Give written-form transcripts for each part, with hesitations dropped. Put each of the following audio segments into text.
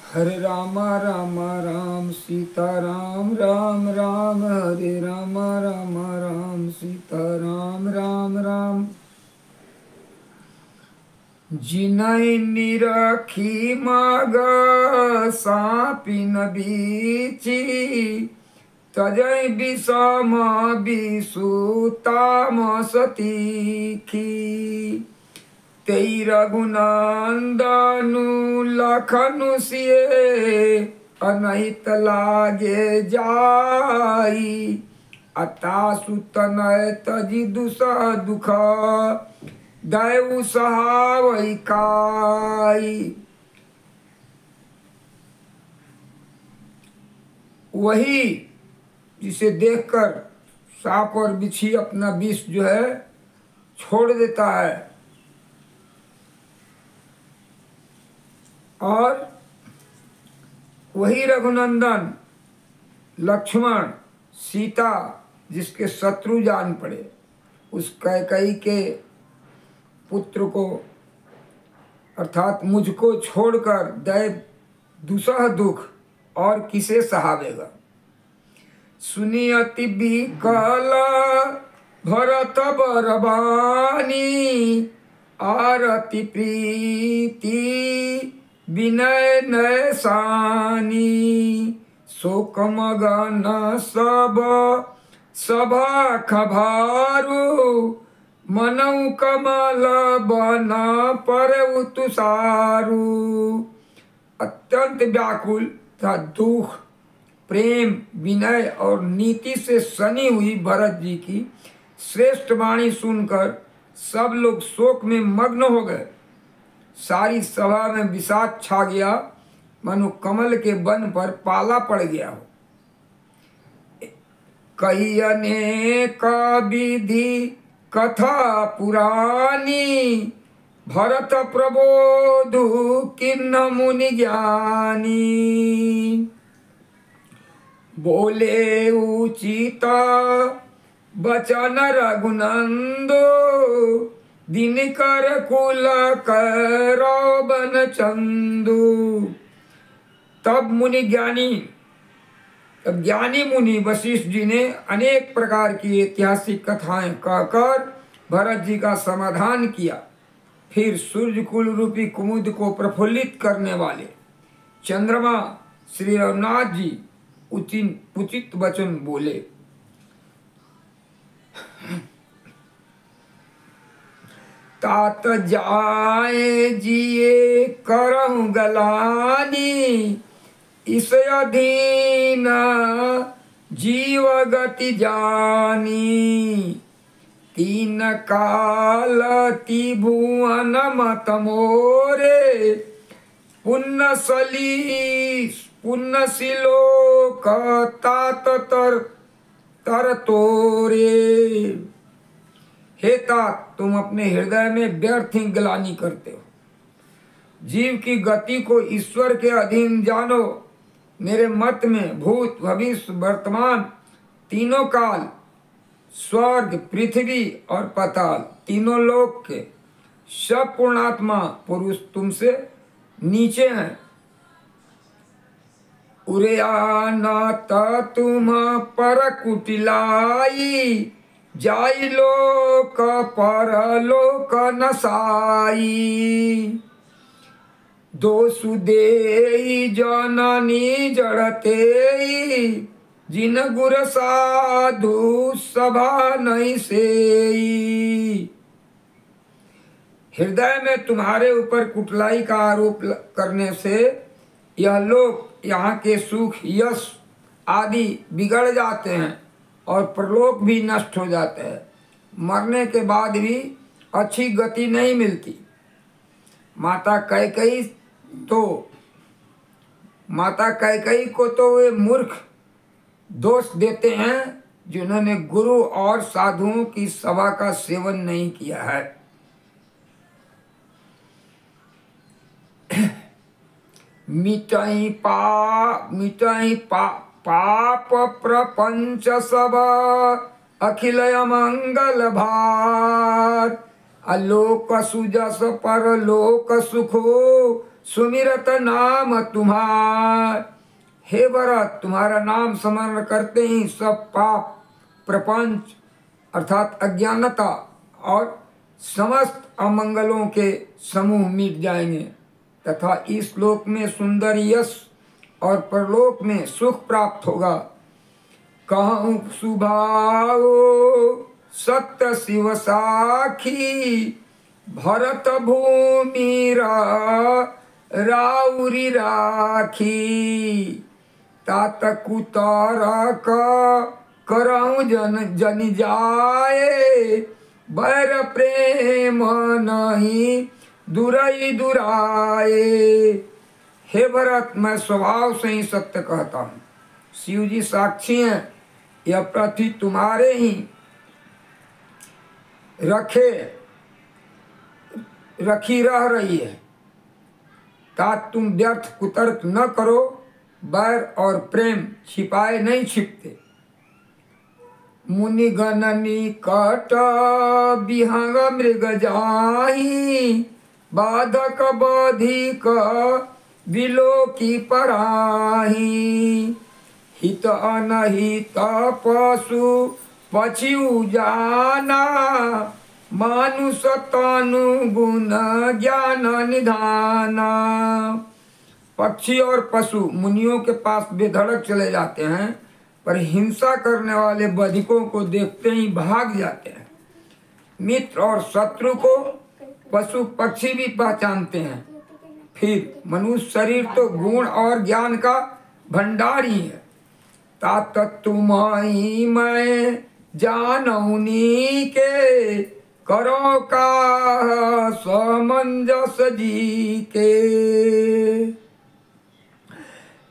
हरे राम राम राम सीता राम राम राम, हरे राम राम राम सीता राम राम राम। जिनहि निरखी माग सापिन बीची, तजहि विषम विषु तामस तीखी। तेई रघुनंदनु लखनु सिए, अनहित लागे जाई। अता सुतनय तजि दुसह दुख, दैउ सहावै काई। वही जिसे देखकर सांप और बिच्छी अपना विष जो है छोड़ देता है, और वही रघुनंदन लक्ष्मण सीता जिसके शत्रु जान पड़े, उस कैकेयी के पुत्र को अर्थात मुझको छोड़कर दैव दुसह दुख और किसे सहावेगा। सुनी अति बिकल भरत बरबानी, आरती प्रीति विनय नय सानी। शोक मगन सब सभा खभारू, मनऊ कमल बना पर तुषारू। अत्यंत व्याकुल था दुख, प्रेम, विनय और नीति से सनी हुई भरत जी की श्रेष्ठ वाणी सुनकर सब लोग शोक में मग्न हो गए। सारी सभा में विषाद छा गया, मनु कमल के वन पर पाला पड़ गया हो। कही अनेक विधि कथा पुरानी, भरत प्रबोधु किन्न मुनि ज्ञानी। बोले उचित बचन रघुनंदो, दिनकर कुल करो बन चंदू। तब ज्ञानी मुनि वशिष्ठ जी ने अनेक प्रकार की ऐतिहासिक कथाएं कहकर भरत जी का समाधान किया। फिर सूर्यकुल रूपी कुमुद को प्रफुल्लित करने वाले चंद्रमा श्री रघुनाथ जी उचित वचन बोले। तात जाए जिए करहु गलानी, इस अधीन जीव गति जानी। तीन काल त्रिभुवन मत मोरे, पुण्य सिलोक तात तर तोरे। हे तात, तुम अपने हृदय में व्यर्थ ही ग्लानि करते हो। जीव की गति को ईश्वर के अधीन जानो। मेरे मत में भूत भविष्य वर्तमान तीनों काल, स्वर्ग पृथ्वी और पाताल तीनों लोक के सब पूर्णात्मा पुरुष तुमसे नीचे हैं। उरयानत तुम पर कुटिलाई, जाई लोक पर लोक नसाई। दोषु देई जननी जड़ते, जिन गुर साधु सभा नहीं सेई। हृदय में तुम्हारे ऊपर कुटलाई का आरोप करने से यह लोग, यहाँ के सुख यश आदि बिगड़ जाते हैं और परलोक भी नष्ट हो जाते हैं। मरने के बाद भी अच्छी गति नहीं मिलती। माता कैकेयी को तो वे मूर्ख दोष देते हैं जिन्होंने गुरु और साधुओं की सभा का सेवन नहीं किया है। मिटाई पाप प्रपंच सब, अखिल मंगल भार। अलोक सुजस परलोक सुखो सुमिरत नाम तुम्हार। हे भरत, तुम्हारा नाम स्मरण करते ही सब पाप, प्रपंच अर्थात अज्ञानता और समस्त अमंगलों के समूह मिट जाएंगे तथा इस लोक में सुंदर यश और परलोक में सुख प्राप्त होगा। कहूँ सुभाओ सत्य शिव साखी भरत भूमि राउरी राखी। तात कुतारक करहु जन जाए बैर प्रेम नहीं दुरई दुराए। हे भरत, मैं स्वभाव से ही सत्य कहता हूँ, शिव जी साक्षी हैं, यह पृथ्वी तुम्हारे ही रखी रह रही है। तात तुम व्यर्थ कुतर्क न करो, बैर और प्रेम छिपाए नहीं छिपते। मुनि गण निकट विहंग मृग जाहि बाधक बधिक विलोकी पराहि। हित अनहित पशु पछिउ जाना मानुष तनु गुण ज्ञान निधाना। पक्षी और पशु मुनियों के पास बेधड़क चले जाते हैं, पर हिंसा करने वाले बधिकों को देखते ही भाग जाते हैं। मित्र और शत्रु को पशु पक्षी भी पहचानते हैं। फिर मनुष्य शरीर तो गुण और ज्ञान का भंडार ही है। तात तुम्हारी मैं जानौनी के करो का समंजस जी के।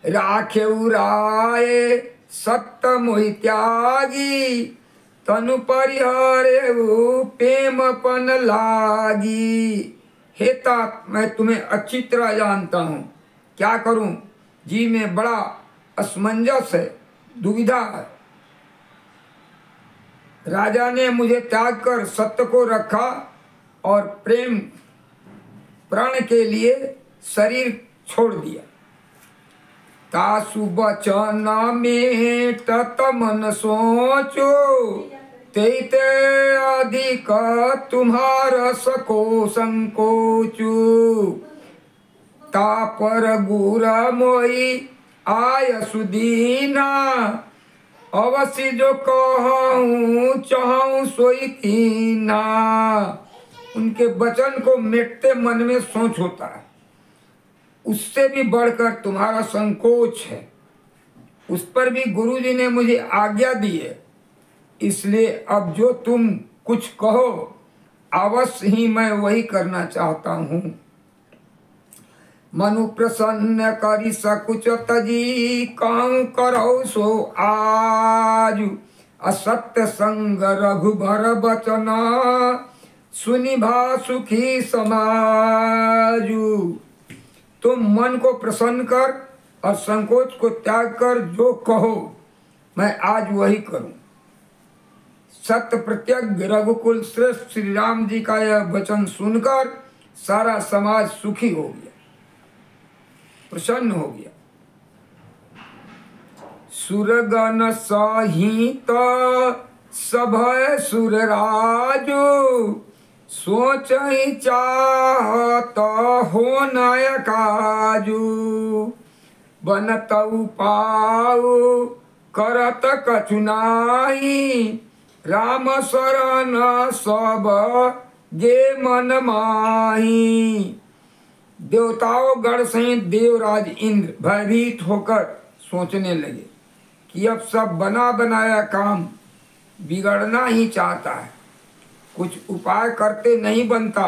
राखे उराए सत्य मोहि त्यागी तनु परिहरे प्रेमपन लागी। हे तात, मैं तुम्हें अच्छी तरह जानता हूँ, क्या करूँ जी में बड़ा असमंजस है, दुविधा है। राजा ने मुझे त्याग कर सत्य को रखा और प्रेम प्रण के लिए शरीर छोड़ दिया। तासु बचन में तत मन सोचो तेते अधिक तुम्हारा सको संकोचु। तापर गुरा मोई आय सुदीना अवश्य जो कहूँ चाहूँ सोई कीना। उनके वचन को मिटते मन में सोच होता है, उससे भी बढ़कर तुम्हारा संकोच है। उस पर भी गुरुजी ने मुझे आज्ञा दी है, इसलिए अब जो तुम कुछ कहो अवश्य ही मैं वही करना चाहता हूँ। मनु प्रसन्न करी सकुच तजी कहूँ करो सो आज। असत्य संग रघुबर बचना सुनि भा सुखी समाजु। तुम मन को प्रसन्न कर और संकोच को त्याग कर जो कहो मैं आज वही करूं। सत्य प्रत्यज्ञ रघुकुल श्रेष्ठ श्री राम जी का यह वचन सुनकर सारा समाज सुखी हो गया, प्रसन्न हो गया। सुरगण सहित सभय सुरराजु सोच ही चाहत हो नय काजू। बनत उपाऊ करत कछुनाई राम शरण सब गे मन माही। देवताओं गण सहित देवराज इंद्र भयभीत होकर सोचने लगे कि अब सब बना बनाया काम बिगड़ना ही चाहता है, कुछ उपाय करते नहीं बनता।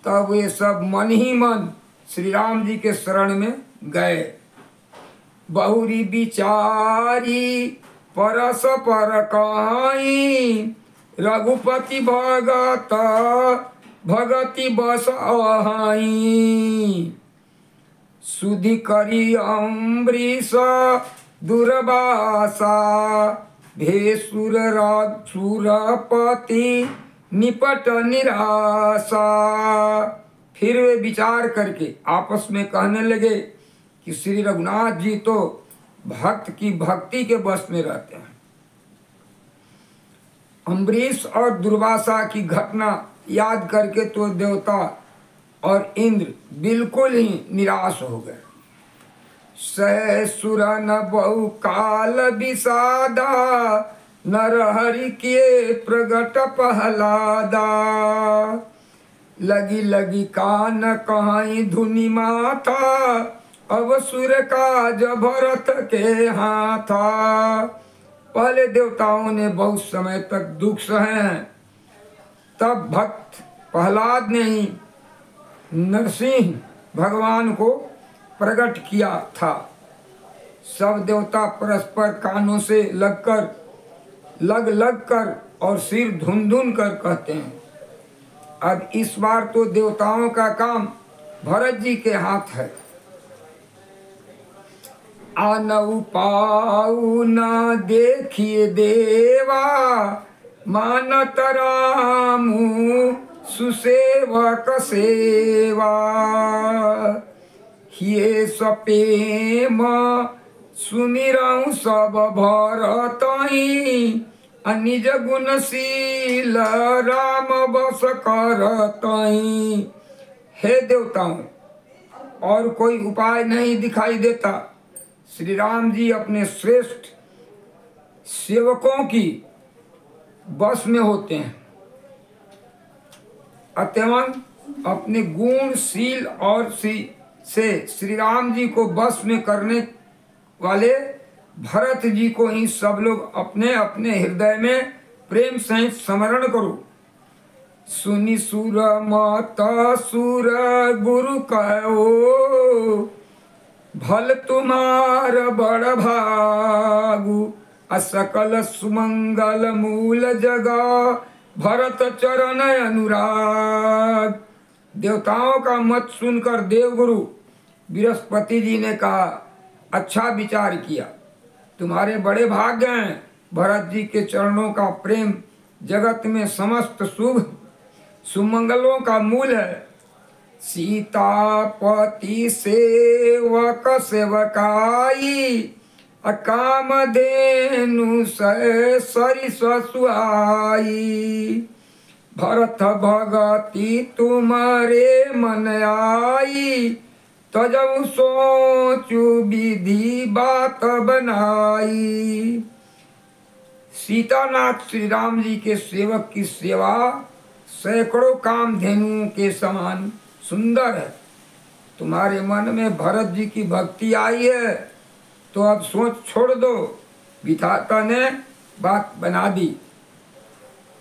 तब वे सब मन ही मन श्री राम जी के शरण में गए। बहुरी विचारी परस पर कहाई रघुपति भगत भगति बस अहाई। सुधि करी अम्बरीश दुर्वासा भेसुर सुरपति निपट निराशा। फिर वे विचार करके आपस में कहने लगे कि श्री रघुनाथ जी तो भक्त की भक्ति के बस में रहते हैं। अम्बरीश और दुर्वासा की घटना याद करके तो देवता और इंद्र बिल्कुल ही निराश हो गए। सैसुर न बहु काल विषादा, नरहरि के प्रगट पहलादा। लगी लगी कान कहाई धुनि माथा, अब सुर काज भरत के हाथा। पहले देवताओं ने बहुत समय तक दुख सहे हैं, तब भक्त प्रहलाद ने ही नरसिंह भगवान को प्रकट किया था। सब देवता परस्पर कानों से लग कर और सिर धुन धुन कर कहते हैं। अब इस बार तो देवताओं का काम भरत जी के हाथ है। आनऊ पाऊ न देखिए देवा, मानत रामू सुसेवक सेवा। हिये सपेम सुमिरऊ सब भरतई, निज गुणशील राम बस करतई। हे देवताओं, और कोई उपाय नहीं दिखाई देता। श्री राम जी अपने श्रेष्ठ सेवकों की बस में होते हैं, अतएव अपने गुणशील और से श्री राम जी को बस में करने वाले भरत जी को ही सब लोग अपने अपने हृदय में प्रेम सहित स्मरण करो। सुनि सुर मत सुर गुरु कहो, भल तुम्हार बड़ भागु। असकल सुमंगल मूल जगा, भरत चरण अनुराग। देवताओं का मत सुनकर देवगुरु बृहस्पति जी ने कहा, अच्छा विचार किया, तुम्हारे बड़े भाग्य हैं। भरत जी के चरणों का प्रेम जगत में समस्त शुभ सुमंगलों का मूल है। सीतापति सेवक सेवकाई, अकाम धेनु सरिस सुहाई। भरत भगति तुम्हारे मन आई, तजऊ सोचू विधि बात बनाई। सीतानाथ श्री राम जी के सेवक की सेवा सैकड़ों कामधेनुओं के समान सुंदर है। तुम्हारे मन में भरत जी की भक्ति आई है, तो अब सोच छोड़ दो। विधाता ने बात बना दी।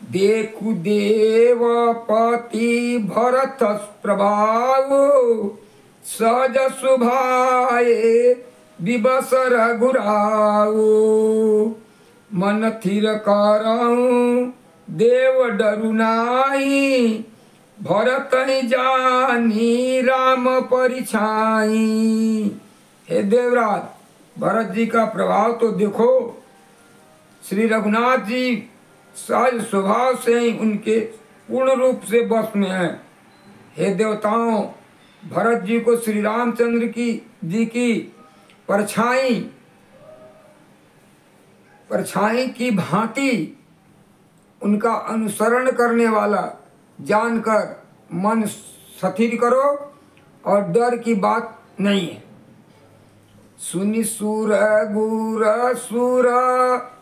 देखु देवपति भरत प्रभाव, सहज सुभाए विबस रघुराऊ। मन थिर करऊं देव डरु नाई, भरत जानी राम परिछाई। हे देवराज, भरत जी का प्रभाव तो देखो। श्री रघुनाथ जी सहज स्वभाव से ही उनके पूर्ण रूप से बस में है। हे देवताओं, भरत जी को श्री रामचंद्र जी की परछाई की भांति उनका अनुसरण करने वाला जानकर मन स्थिर करो और डर की बात नहीं है। सुनि सुर गुर सुर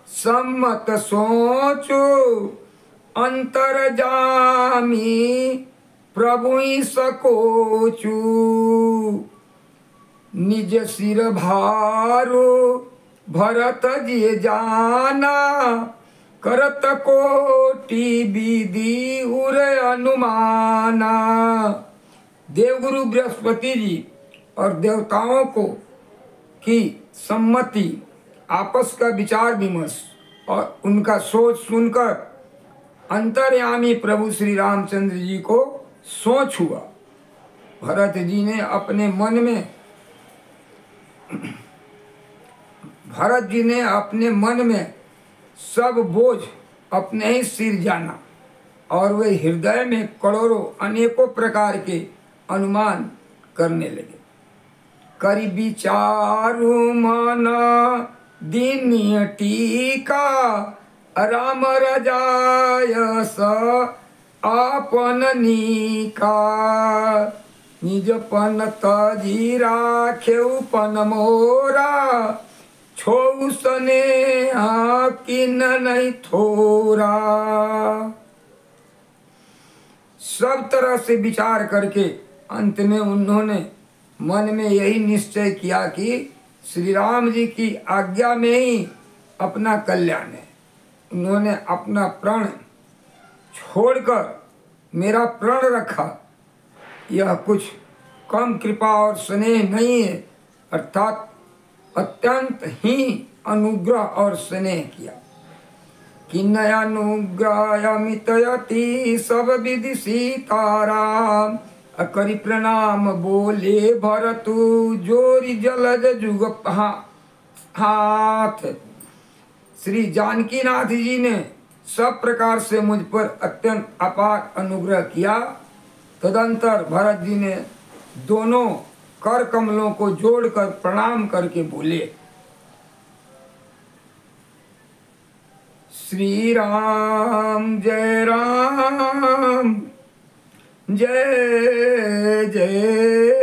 सम्मत सोचो, अंतर जामी प्रभु सकोचू। निज सिर भारो भरत जी जाना, करत कोटि विधि उर अनुमाना। देवगुरु बृहस्पति जी और देवताओं को की सम्मति, आपस का विचार विमर्श और उनका सोच सुनकर अंतर्यामी प्रभु श्री रामचंद्र जी को सोच हुआ। भरत जी ने अपने मन में सब बोझ अपने ही सिर जाना और वे हृदय में करोड़ों अनेकों प्रकार के अनुमान करने लगे। करी विचारु मन दीन टीका, राम रजाय स आपन नीका। निज पन तजी राखेउ पन मोरा, छो स्नेहा किन नहीं थोरा। सब तरह से विचार करके अंत में उन्होंने मन में यही निश्चय किया कि श्री राम जी की आज्ञा में ही अपना कल्याण है। उन्होंने अपना प्राण छोड़कर मेरा प्राण रखा, यह कुछ कम कृपा और स्नेह नहीं है, अर्थात अत्यंत ही अनुग्रह और स्नेह किया। किन्नयानुग्रह मितयति सब विधि सीताराम, करि प्रणाम बोले भरतु जोरी जलज जुग हाथ। श्री जानकीनाथ जी ने सब प्रकार से मुझ पर अत्यंत अपार अनुग्रह किया। तदंतर भरत जी ने दोनों कर कमलों को जोड़कर प्रणाम करके बोले, श्री राम जय राम जय जय